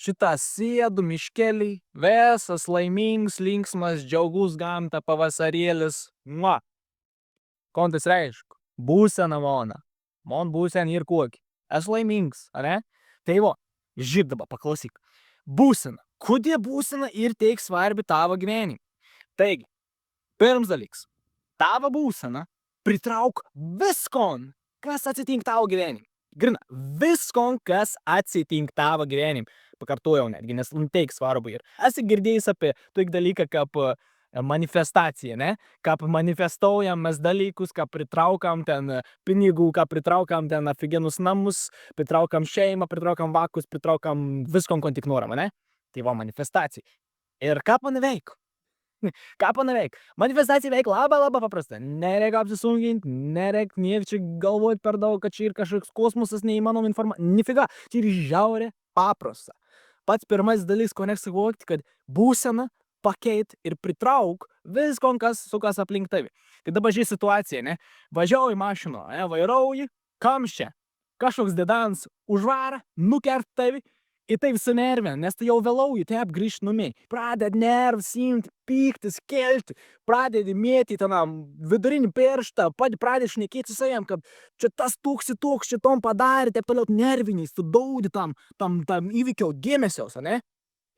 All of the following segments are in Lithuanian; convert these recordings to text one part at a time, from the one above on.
šitą sėdu miškelį, visas laimingas, linksmas, džiaugus gamta, pavasarėlis. Mua. Kon tas reiškia? Būsena mona. Mon būsena ir kokį. Esu laimingas, ane? Tai vo, žiūrėk dabar, paklausyk. Būsena. Kodėl būsena ir teik svarbi tavo gyvenimui? Taigi, pirms dalyks. Tavo būsena pritrauk viskon, kas atsitink tavo gyvenimui. Grina, viskon, kas atsitink tavo gyvenimui. Pakartojau netgi, nes teik svarbu ir. Esi girdėjęs apie tokį dalyką kaip manifestacija, ne? Kaip manifestuojam mes dalykus, kaip pritraukam ten pinigų, kaip pritraukam ten afigenus namus, pritraukam šeimą, pritraukam vakus, pritraukam viskon, ko tik noram, ne? Tai va manifestacija. Ir ką paneveik? Ką paneveik? Manifestacija veik labai paprasta. Nereikia apsisungint, nereikia niek čia galvoti per daug, kad čia ir kažkoks kosmosas neįmanom informacija. Nifiga, čia ir žiaurė paprasta. Pats pirmas dalykas, ko reikia suvokti, kad būsena pakeit ir pritrauk viskon, kas sukas aplink tavi. Tai dabar žiūrėk situaciją, ne? Važiuoji mašino, ne? Vairauji, kamščia, kažkoks didans užvara, nukert tavi, ir tai sunervina, nes tu jau vėlauji, tai apgrįžt numiai. Pradedi nervus imti, pyktis, kelti, pradedi mėtyti tenam vidurinį pirštą, pradedi šnekėti su savim, kad čia tas toks, čia tom padarė, taip toliau nerviniais, tu daudi tam įvykio dėmesiaus, ne?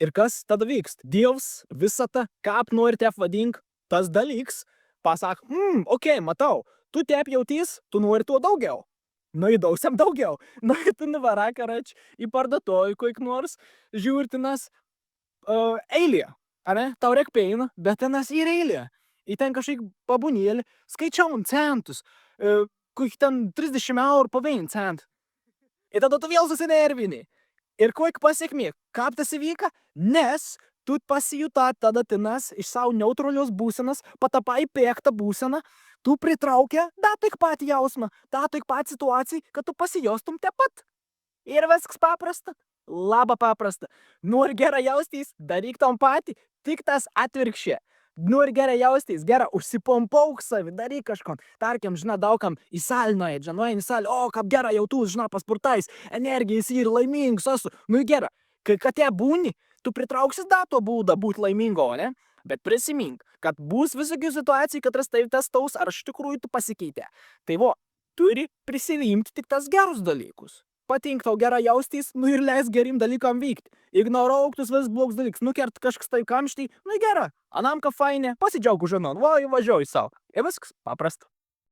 Ir kas tada vyksta? Dievs, visata, kaip nori tep vadink, tas dalyks, pasak, okei, matau, tu tep jautys, tu nori tuo daugiau. Įdausiam daugiau. Tu nuvara, karač, į parduotuvę, koik nors, žiūrtinas eilė. Ane? Tau reik peina, bet tenas yra eilė. Į ten kažkaip pabunėlį, skaičiaun centus, koik ten 30 eurų po 1 cent. Ir tada tu vėl susinervini. Ir koik pasiekmė, kaip tas įvyka? Nes tu pasijuta tada tenas iš savo neutralios būsenas, patapai pėktą būseną, tu pritraukia da tik pat jausmą, da tik pat situacijai, kad tu pasijostum te pat. Ir viskas paprasta. Labai paprasta. Nori gerai jaustys, daryk tom patį, tik tas atvirkščiai. Nori gerai jaustys, gerai, užsipompauk savi, daryk kažkon. Tarkim, žinai, daugam į salę nuėjai, žinai, į salę, o, kaip gerai jau tu, žinai, pasportais, energijais ir laimingas esu. Nu, gerai, kai te būni, tu pritrauksis da to būdą būt laimingo, ne? Bet prisimink, kad bus visokių situacijų, kad tas taus, ar iš tikrųjų tu pasikeitė. Tai vo, turi prisivimti tik tas gerus dalykus. Patink tau gerai jaustys, nu ir leis gerim dalykam vykti. Ignorauk tus vis blogs dalyks, nukert kažkas tai kamštį, nu gerai, anam ką fainė, pasidžiauk už anon, va, važiuoju sau. Ir viskas, paprasta.